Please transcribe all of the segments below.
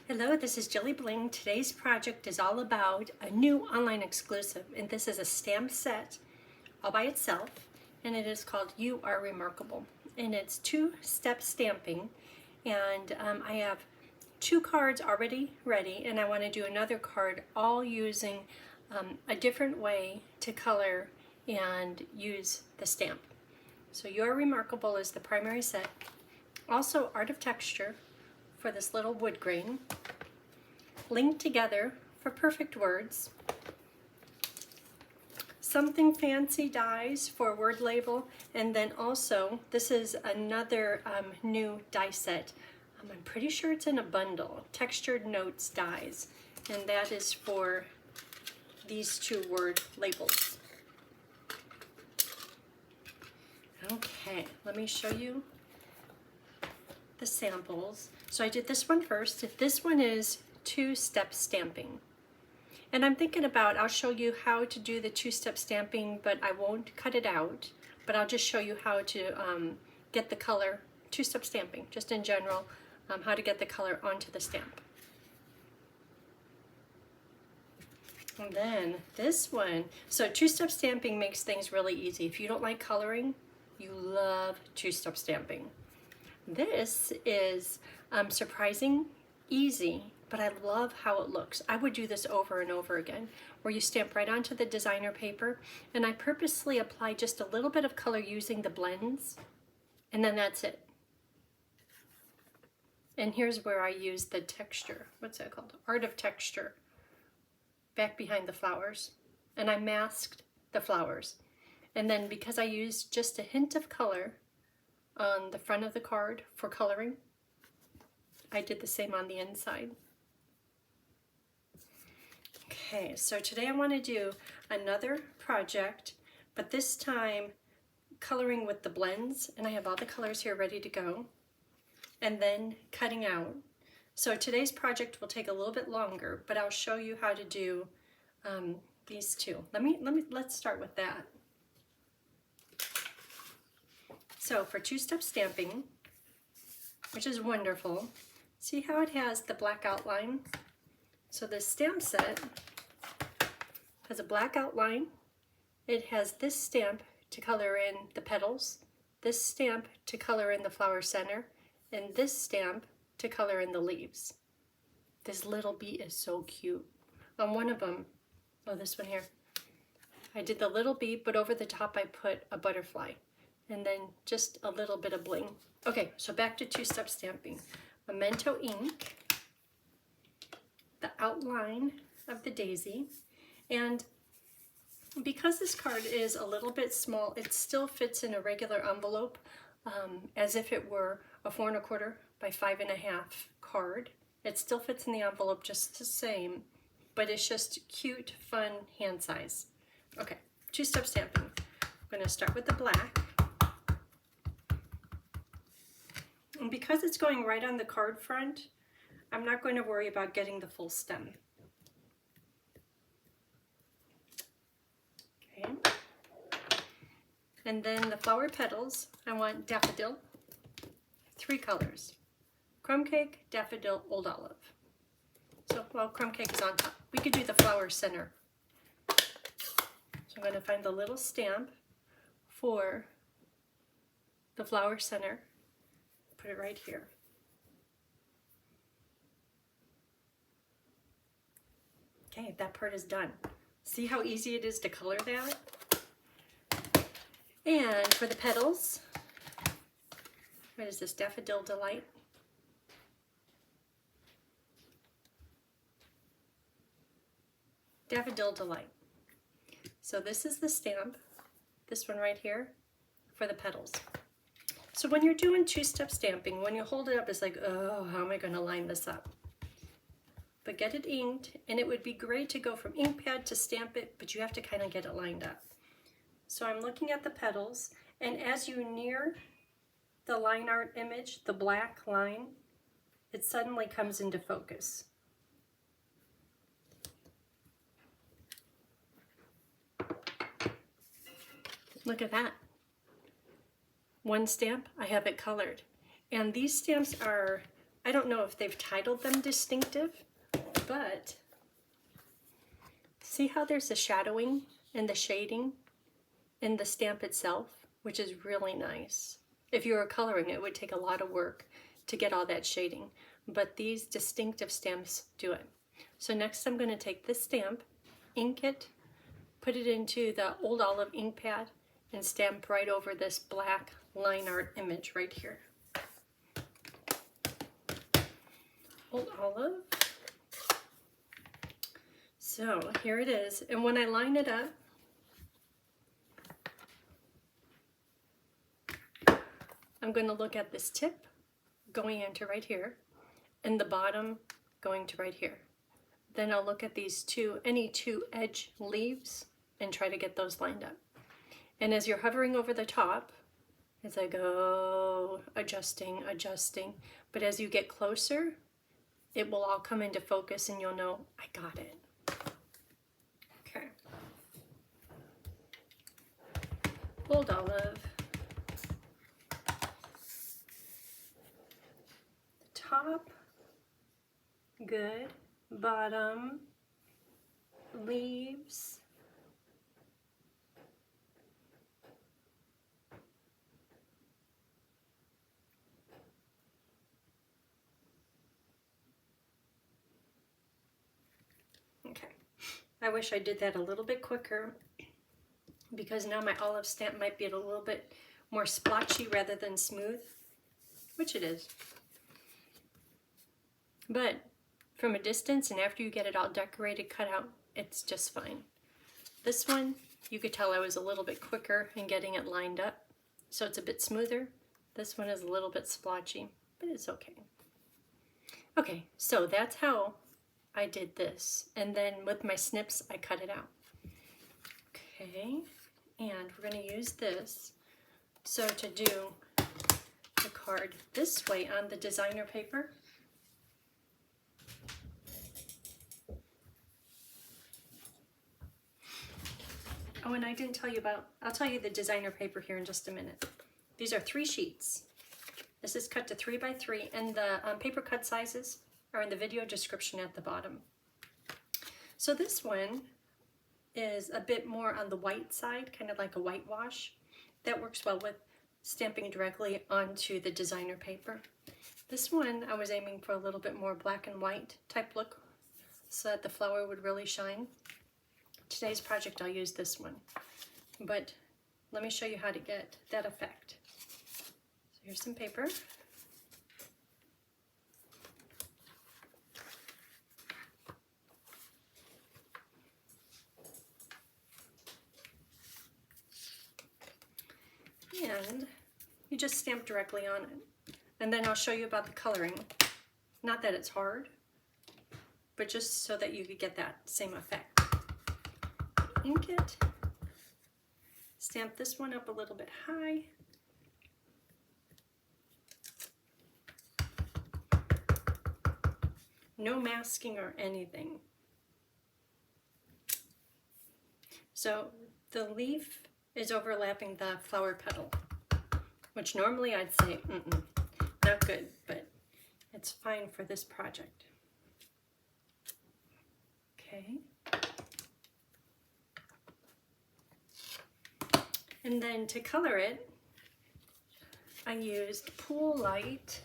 Hello, this is JilliBling. Today's project is all about a new online exclusive, and this is a stamp set all by itself, and it is called You Are Remarkable. And it's two-step stamping, and I have two cards already ready, and I want to do another card all using a different way to color and use the stamp. So You Are Remarkable is the primary set. Also Art of Texture for this little wood grain, Linked Together for perfect words, Something Fancy dies for word label, and then also this is another new die set. I'm pretty sure it's in a bundle, Textured Notes dies, and that is for these two word labels. Okay, let me show you the samples. So I did this one first. This one is two-step stamping. And I'm thinking about, I'll show you how to do the two-step stamping, but I won't cut it out. But I'll just show you how to get the color, two-step stamping, just in general, how to get the color onto the stamp. And then this one, so two-step stamping makes things really easy. If you don't like coloring, you love two-step stamping. This is surprising easy, but I love how it looks. I would do this over and over again, where you stamp right onto the designer paper, and I purposely apply just a little bit of color using the blends, and then that's it. And here's where I use the texture, what's that called? Art of Texture, back behind the flowers. And I masked the flowers. And then because I used just a hint of color on the front of the card for coloring, I did the same on the inside. Okay, so today I want to do another project, but this time coloring with the blends, and I have all the colors here ready to go, and then cutting out. So today's project will take a little bit longer, but I'll show you how to do these two. Let's start with that. So for two-step stamping, which is wonderful, see how it has the black outline? So this stamp set has a black outline. It has this stamp to color in the petals, this stamp to color in the flower center, and this stamp to color in the leaves. This little bee is so cute. On one of them, oh, this one here, I did the little bee, but over the top I put a butterfly, and then just a little bit of bling. Okay, so back to two-step stamping. Memento ink, the outline of the daisy, and because this card is a little bit small, it still fits in a regular envelope, as if it were a 4 1/4 by 5 1/2 card. It still fits in the envelope just the same, but it's just cute, fun hand size. Okay, two-step stamping. I'm going to start with the black. And because it's going right on the card front, I'm not going to worry about getting the full stem. Okay. And then the flower petals, I want daffodil, 3 colors. Crumb cake, daffodil, old olive. So, well, crumb cake is on top. We could do the flower center. So I'm going to find the little stamp for the flower center. Put it right here. Okay, that part is done. See how easy it is to color that? And for the petals, what is this, Daffodil Delight? Daffodil Delight. So this is the stamp, this one right here, for the petals. So when you're doing two-step stamping, when you hold it up, it's like, oh, how am I going to line this up? But get it inked, and it would be great to go from ink pad to stamp it, but you have to kind of get it lined up. So I'm looking at the petals, and as you near the line art image, the black line, it suddenly comes into focus. Look at that. One stamp, I have it colored. And these stamps are I don't know if they've titled them distinctive, but see how there's the shadowing and the shading in the stamp itself, which is really nice. If you were coloring, it would take a lot of work to get all that shading, but these distinctive stamps do it. So next I'm going to take this stamp, ink it, put it into the Old Olive ink pad, and stamp right over this black line art image right here. Old Olive. So here it is, and when I line it up, I'm going to look at this tip going into right here, and the bottom going to right here. Then I'll look at these any two edge leaves and try to get those lined up. And as you're hovering over the top, as I go adjusting, but as you get closer, it will all come into focus and you'll know, I got it. Okay. Old Olive. The top, good. Bottom, leaves, okay. I wish I did that a little bit quicker because now my olive stamp might be a little bit more splotchy rather than smooth, which it is. But from a distance and after you get it all decorated, cut out, it's just fine. This one, you could tell I was a little bit quicker in getting it lined up, so it's a bit smoother. This one is a little bit splotchy, but it's okay. Okay, so that's how I did this. And then with my snips, I cut it out. Okay, and we're gonna use this. So to do the card this way on the designer paper, oh, and I didn't tell you about, I'll tell you the designer paper here in just a minute. These are 3 sheets. This is cut to 3 by 3, and the paper cut sizes are in the video description at the bottom. So this one is a bit more on the white side, kind of like a whitewash. That works well with stamping directly onto the designer paper. This one, I was aiming for a little bit more black and white type look so that the flower would really shine. Today's project, I'll use this one, but let me show you how to get that effect. So here's some paper. And you just stamp directly on it. And then I'll show you about the coloring. Not that it's hard, but just so that you could get that same effect. Ink it, stamp this one up a little bit high, no masking or anything. So the leaf is overlapping the flower petal, which normally I'd say, not good, but it's fine for this project. Okay. And then to color it, I used Pool Light,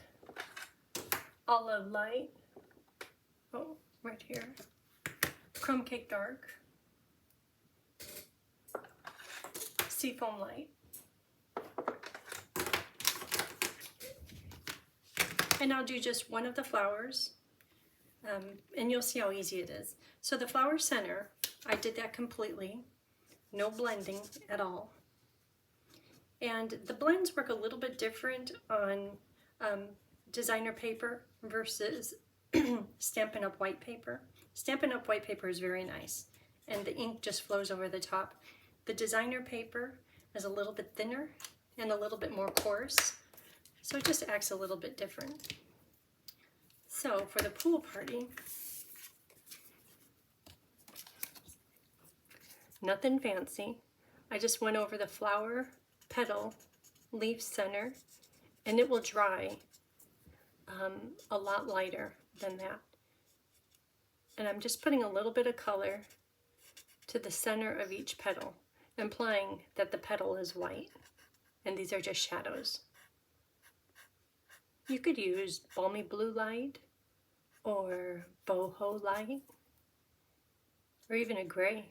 Olive Light, oh, right here, Crumb Cake Dark, Seafoam Light. And I'll do just one of the flowers, and you'll see how easy it is. So the flower center, I did that completely, no blending at all. And the blends work a little bit different on designer paper versus Stampin' Up! White paper. Stampin' Up! White paper is very nice, and the ink just flows over the top. The designer paper is a little bit thinner and a little bit more coarse, so it just acts a little bit different. So for the pool party, nothing fancy. I just went over the flower, petal, leaf center, and it will dry a lot lighter than that. And I'm just putting a little bit of color to the center of each petal, implying that the petal is white, and these are just shadows. You could use balmy blue light, or boho light, or even a gray.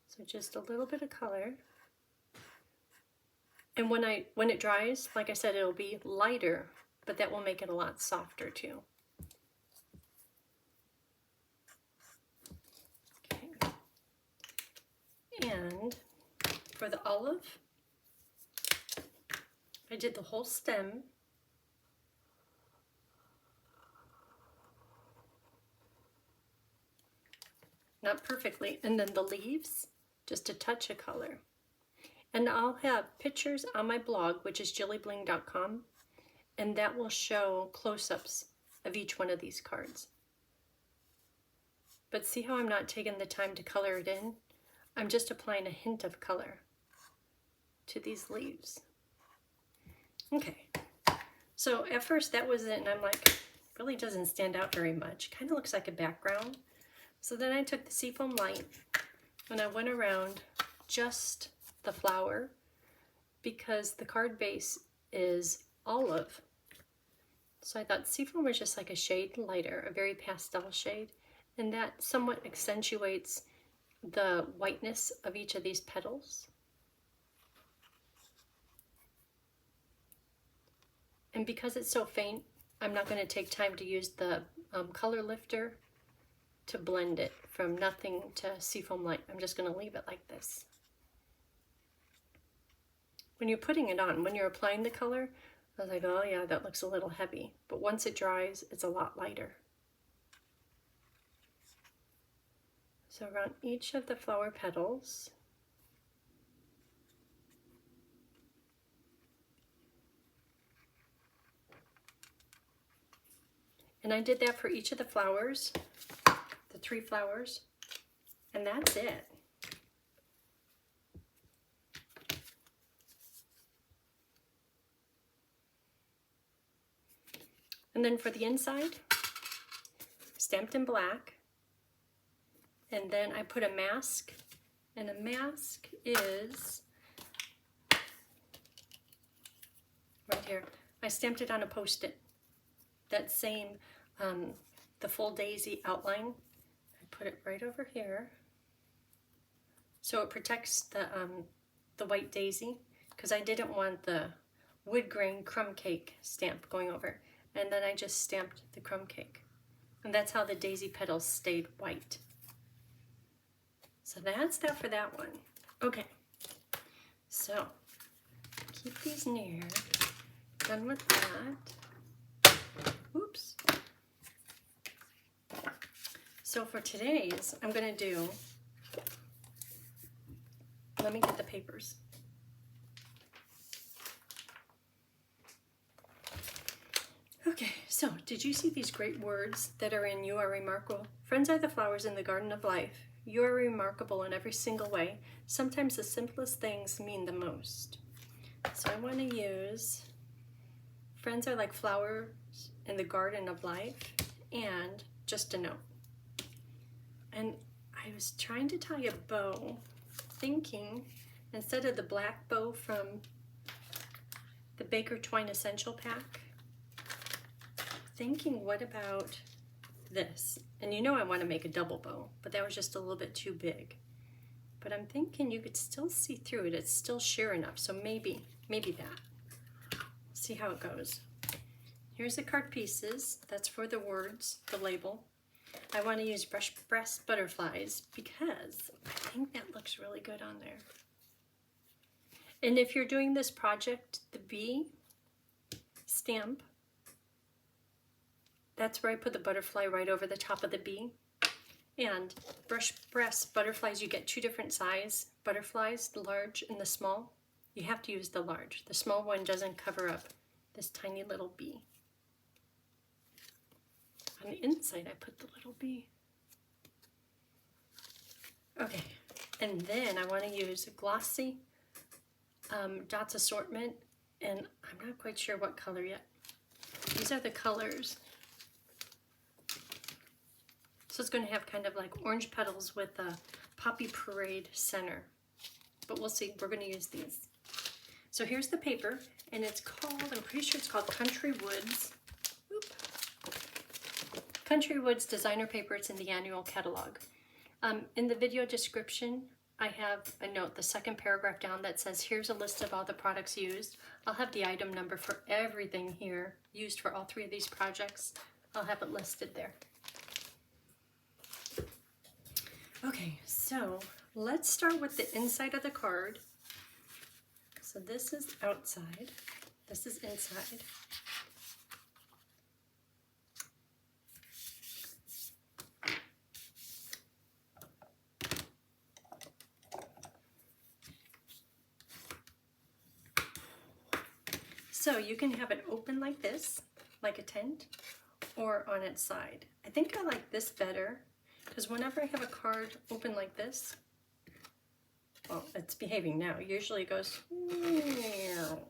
So just a little bit of color. And when it dries, like I said, it'll be lighter, but that will make it a lot softer too. Okay. And for the olive, I did the whole stem. Not perfectly. And then the leaves, just a touch of color. And I'll have pictures on my blog, which is JilliBling.com, and that will show close-ups of each one of these cards. But see how I'm not taking the time to color it in? I'm just applying a hint of color to these leaves. Okay, so at first that was it, and I'm like, really doesn't stand out very much. Kind of looks like a background. So then I took the seafoam light and I went around just the flower, because the card base is olive. So I thought seafoam was just like a shade lighter, a very pastel shade, and that somewhat accentuates the whiteness of each of these petals. And because it's so faint, I'm not going to take time to use the color lifter to blend it from nothing to seafoam light. I'm just going to leave it like this. When you're putting it on, when you're applying the color, I was like, oh yeah, that looks a little heavy. But once it dries, it's a lot lighter. So around each of the flower petals, and I did that for each of the flowers, the 3 flowers, and that's it. And then for the inside, stamped in black, and then I put a mask, and a mask is right here. I stamped it on a Post-it. That same, the full daisy outline, I put it right over here. So it protects the white daisy, because I didn't want the wood grain crumb cake stamp going over. And then I just stamped the crumb cake. And that's how the daisy petals stayed white. So that's that for that one. Okay, so keep these near. Done with that. Oops. So for today's, I'm gonna do, let me get the papers. Okay, so did you see these great words that are in You Are Remarkable? Friends are the flowers in the garden of life. You are remarkable in every single way. Sometimes the simplest things mean the most. So I want to use friends are like flowers in the garden of life, and just a note. And I was trying to tie a bow, thinking instead of the black bow from the Baker Twine Essential Pack, thinking what about this? And you know I want to make a double bow, but that was just a little bit too big. But I'm thinking you could still see through it. It's still sheer enough, so maybe that. See how it goes. Here's the card pieces. That's for the words, the label. I want to use brush breast butterflies because I think that looks really good on there. And if you're doing this project, the bee stamp, that's where I put the butterfly right over the top of the bee. And brush breast butterflies, you get 2 different size butterflies, the large and the small. You have to use the large. The small one doesn't cover up this tiny little bee. On the inside, I put the little bee. Okay, and then I want to use a glossy dots assortment, and I'm not quite sure what color yet. These are the colors. So it's going to have kind of like orange petals with a poppy parade center. But we'll see. We're going to use these. So here's the paper, and it's called, I'm pretty sure it's called Country Woods. Oop. Country Woods designer paper. It's in the annual catalog. In the video description, I have a note, the second paragraph down, that says here's a list of all the products used. I'll have the item number for everything here used for all three of these projects. I'll have it listed there. Okay, so let's start with the inside of the card. So this is outside, this is inside. So you can have it open like this, like a tent, or on its side. I think I like this better, because whenever I have a card open like this, well, it's behaving now. Usually it goes, meow.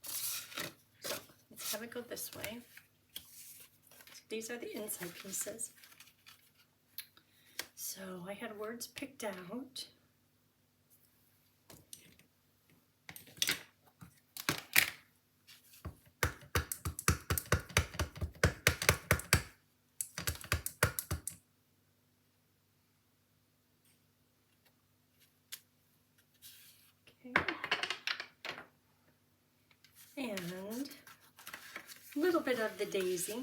So let's have it go this way. So these are the inside pieces. So I had words picked out. And a little bit of the daisy.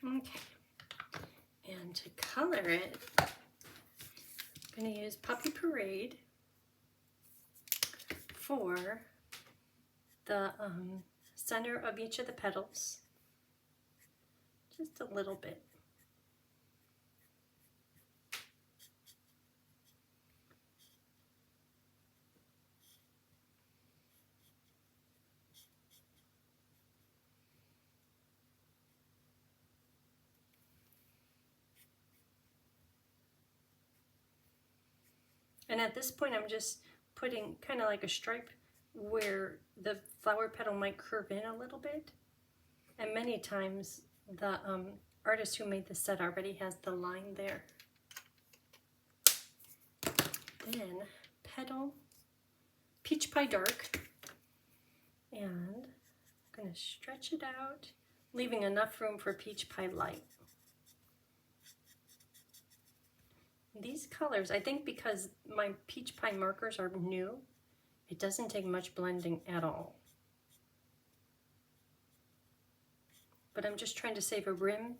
Okay, and to color it, I'm going to use Poppy Parade for the center of each of the petals, just a little bit. And at this point, I'm just putting kind of like a stripe where the flower petal might curve in a little bit. And many times the artist who made the set already has the line there. Then petal, Peach Pie Dark, and I'm going to stretch it out, leaving enough room for Peach Pie Light. These colors, I think because my Peach Pie markers are new, it doesn't take much blending at all. But I'm just trying to save a rim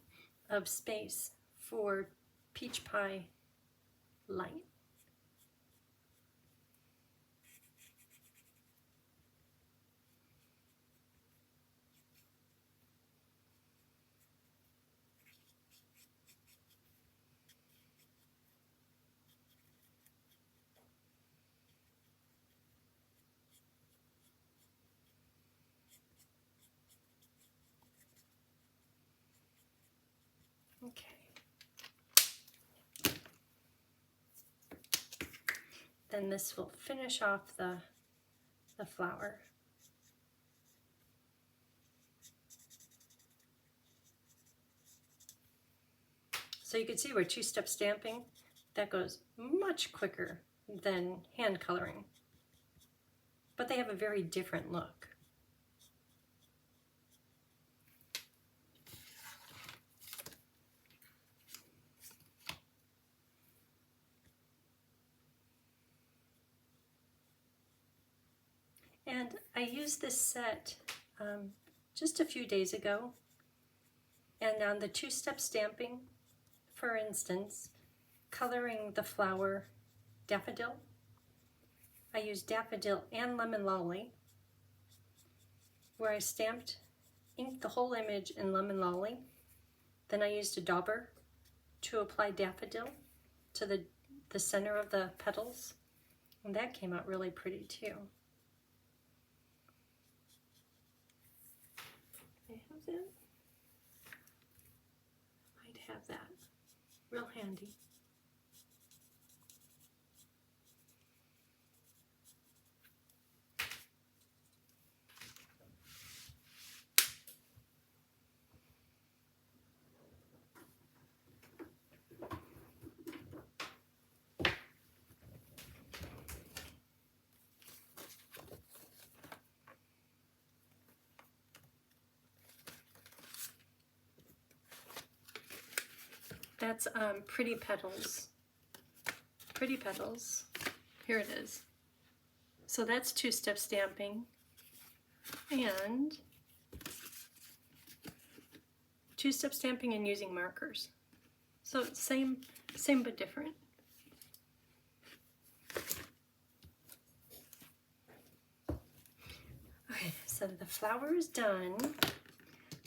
of space for Peach Pie Light. Okay. Then this will finish off the flower. So you can see we're two-step stamping. That goes much quicker than hand coloring. But they have a very different look. And I used this set just a few days ago. And on the two-step stamping, for instance, coloring the flower daffodil, I used daffodil and lemon lolly, where I inked the whole image in lemon lolly. Then I used a dauber to apply daffodil to the center of the petals. And that came out really pretty too. I have that. Might have that. Real handy. That's Pretty Petals. Pretty Petals. Here it is. So that's two-step stamping and two-step stamping and using markers. So it's same but different. Okay, so the flower is done.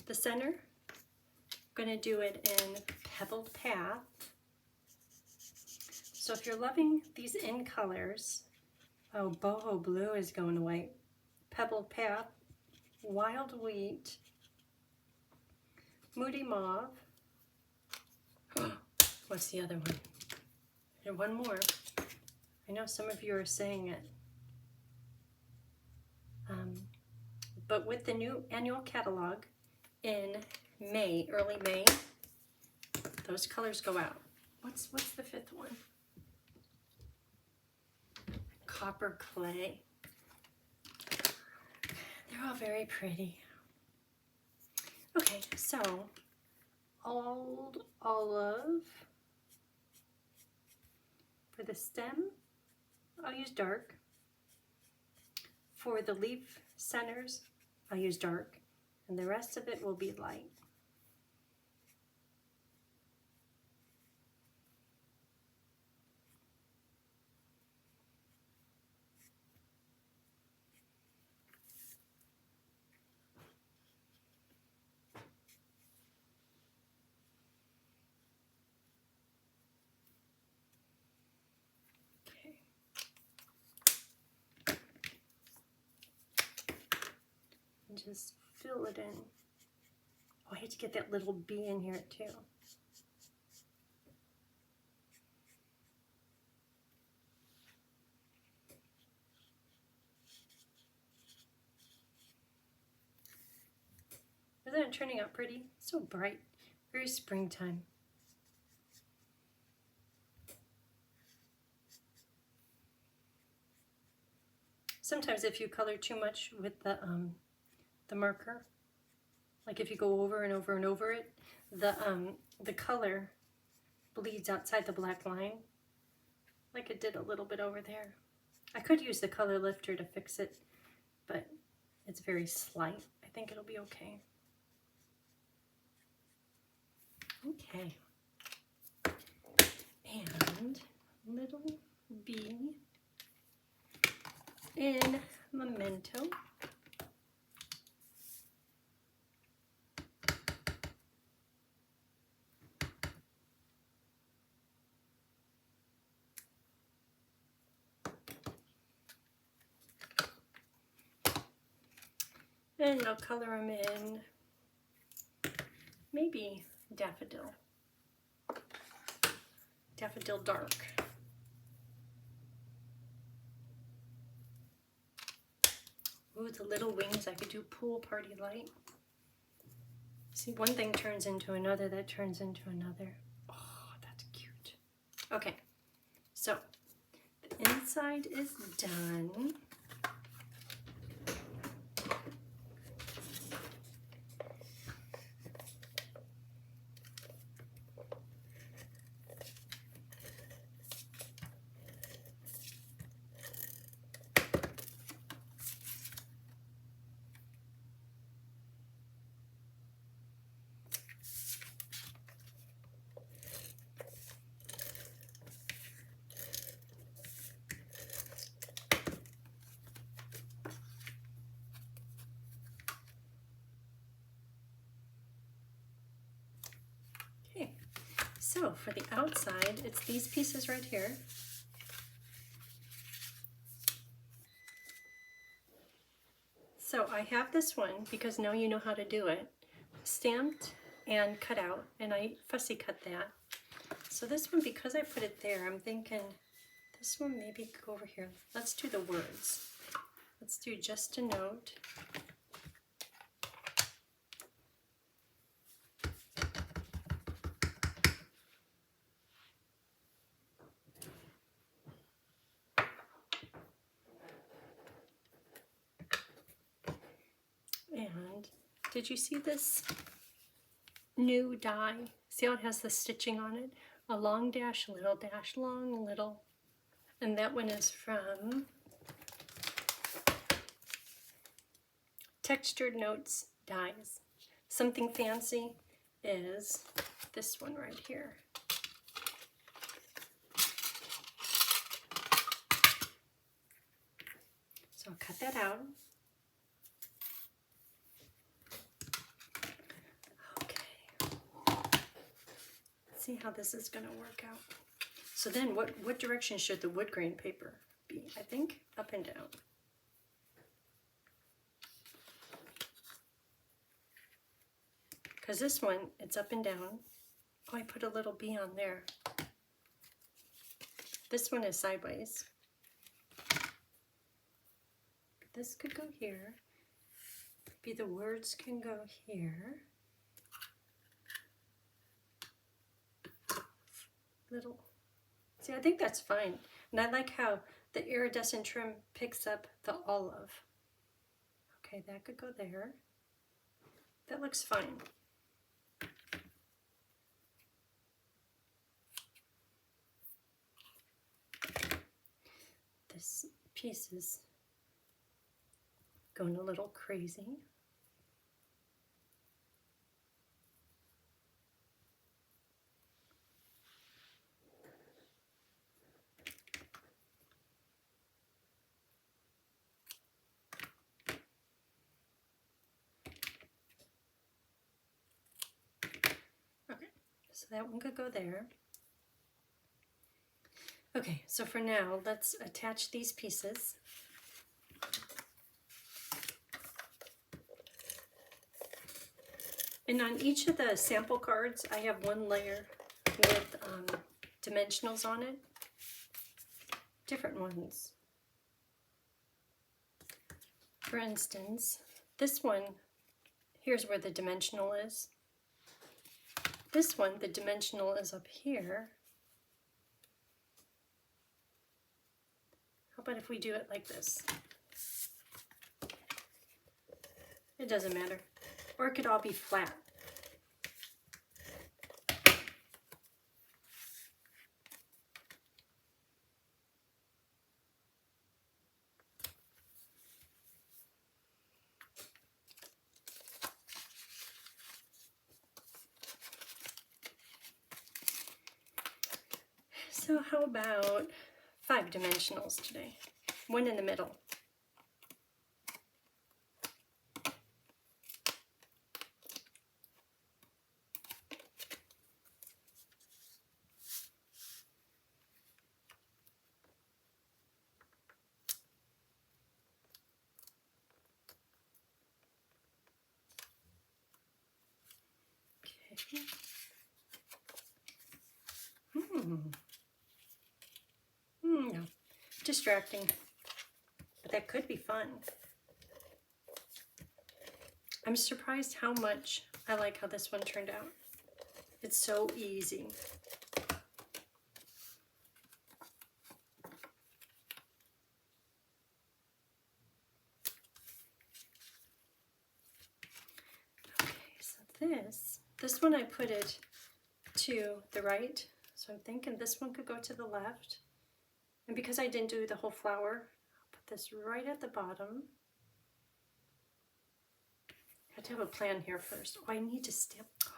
The center, I'm gonna do it in Pebbled Path. So if you're loving these in colors, oh, Boho Blue is going away. Pebbled Path, Wild Wheat, Moody Mauve. What's the other one? And one more. I know some of you are saying it. But with the new annual catalog in May, early May, those colors go out. What's the fifth one? Copper Clay. They're all very pretty. Okay, so Old Olive. For the stem, I'll use dark. For the leaf centers, I'll use dark. And the rest of it will be light. And just fill it in. Oh, I hate to get that little bee in here too. Isn't it turning out pretty? So bright, very springtime. Sometimes if you color too much with the marker, like if you go over and over and over it, the color bleeds outside the black line, like it did a little bit over there. I could use the color lifter to fix it, but it's very slight. I think it'll be okay. Okay. And little bee in Memento. And I'll color them in maybe Daffodil. Daffodil Dark. Ooh, the little wings, I could do Pool Party Light. See, one thing turns into another, that turns into another. Oh, that's cute. Okay, so the inside is done. So for the outside, it's these pieces right here. So I I have this one because now you know how to do it. Stamped and cut out, and I fussy cut that. So this one, because I put it there, I'm thinking this one maybe go over here. Let's do the words. Let's do just a note. And did you see this new die? See how it has the stitching on it? A long dash, long, little. And that one is from Textured Notes Dies. Something Fancy is this one right here. So I'll cut that out. See how this is going to work out. So then what direction should the wood grain paper be? I think up and down. Because this one, it's up and down. Oh, I put a little bee on there. This one is sideways. This could go here. Maybe the words can go here. Little. See, I think that's fine. And I like how the iridescent trim picks up the olive. Okay, that could go there. That looks fine. This piece is going a little crazy. So that one could go there. Okay, so for now, let's attach these pieces. And on each of the sample cards, I have one layer with dimensionals on it. Different ones. For instance, this one, here's where the dimensional is. This one, the dimensional is up here. How about if we do it like this? It doesn't matter. Or it could all be flat. So how about 5 dimensionals today? One in the middle. Okay. No, distracting, but that could be fun. I'm surprised how much I like how this one turned out. It's so easy. Okay, so this one I put it to the right, so I'm thinking this one could go to the left. And because I didn't do the whole flower, I'll put this right at the bottom. I have to have a plan here first. Oh, I need to stamp. Oh,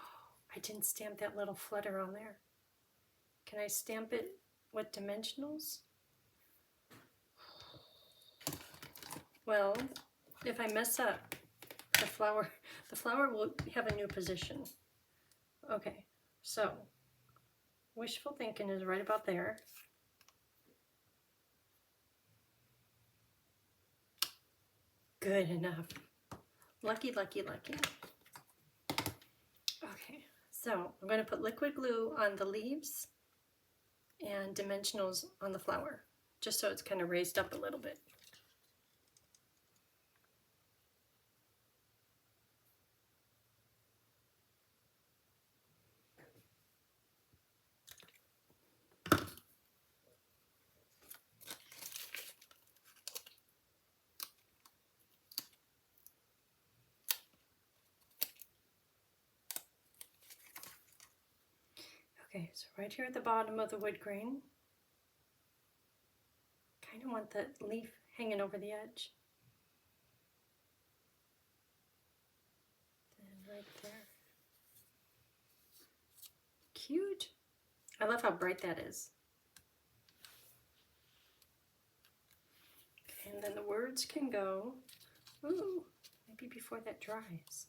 I didn't stamp that little flutter on there. Can I stamp it with dimensionals? Well, if I mess up, the flower will have a new position. Okay, so wishful thinking is right about there. Good enough. Lucky, lucky, lucky. Okay, so I'm going to put liquid glue on the leaves and dimensionals on the flower, just so it's kind of raised up a little bit. Okay, so right here at the bottom of the wood grain, kind of want that leaf hanging over the edge. And right there. Cute. I love how bright that is. Okay, and then the words can go, ooh, maybe before that dries.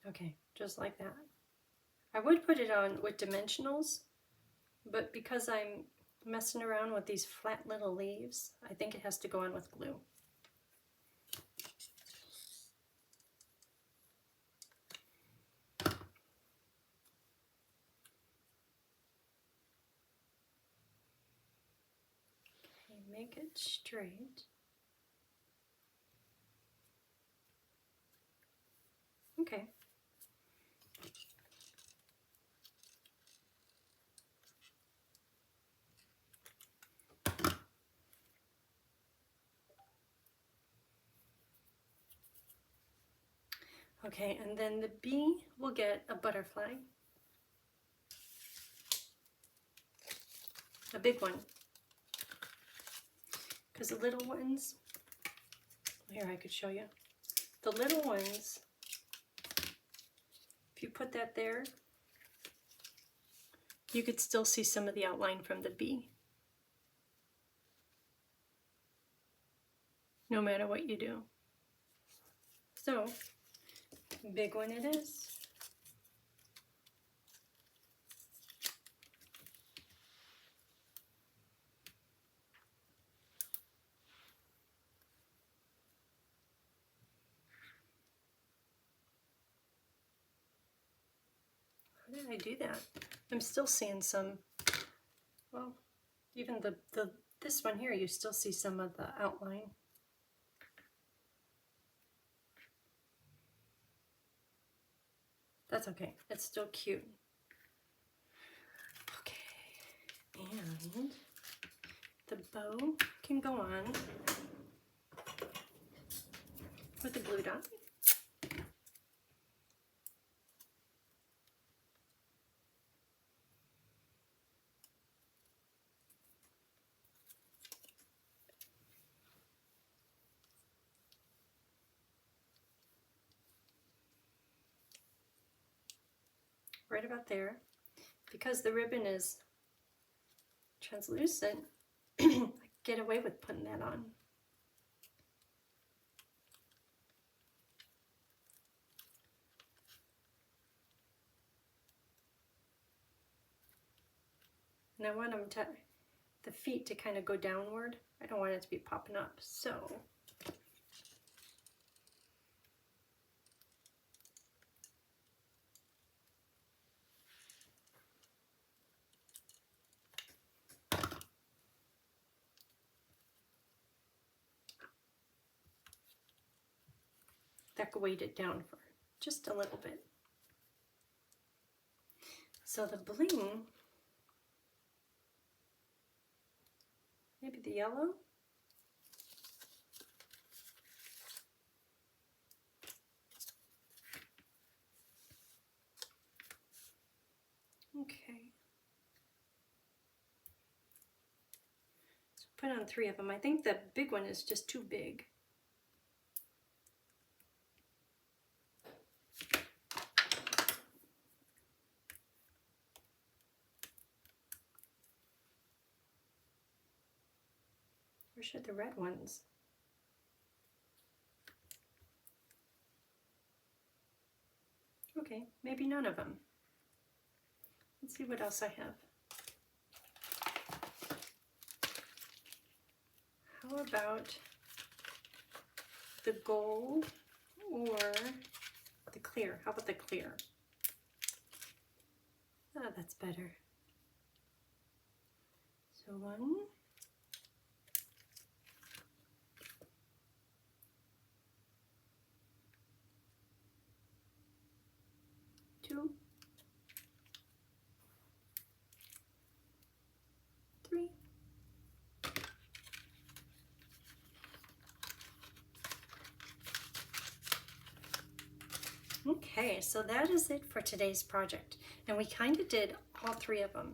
Okay, just like that. I would put it on with dimensionals, but because I'm messing around with these flat little leaves, I think it has to go on with glue. Okay, make it straight. Okay. Okay, and then the bee will get a butterfly. A big one. Because the little ones, here I could show you. The little ones, if you put that there, you could still see some of the outline from the bee. No matter what you do. So, big one it is. How did I do that? I'm still seeing some, well, even this one here, you still see some of the outline. That's okay, it's still cute. Okay, and the bow can go on with the glue dot. Right about there. Because the ribbon is translucent, I get away with putting that on. And I want them to, the feet to kind of go downward. I don't want it to be popping up, so. That could weight it down for just a little bit. So the bling, maybe the yellow. Okay. So put on 3 of them. I think the big one is just too big. should the red ones? Okay, maybe none of them. Let's see what else I have. How about the gold or the clear? How about the clear? Oh, that's better. So 1, 2, 3. Okay, so that is it for today's project. And we kind of did all 3 of them.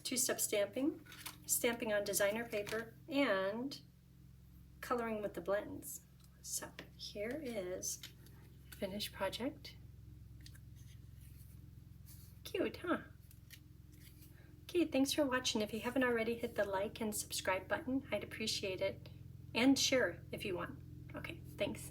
2-step stamping, stamping on designer paper, and coloring with the blends. So here is finished project. Cute, huh? Okay, thanks for watching. If you haven't already, hit the like and subscribe button. I'd appreciate it. And share if you want. Okay, thanks.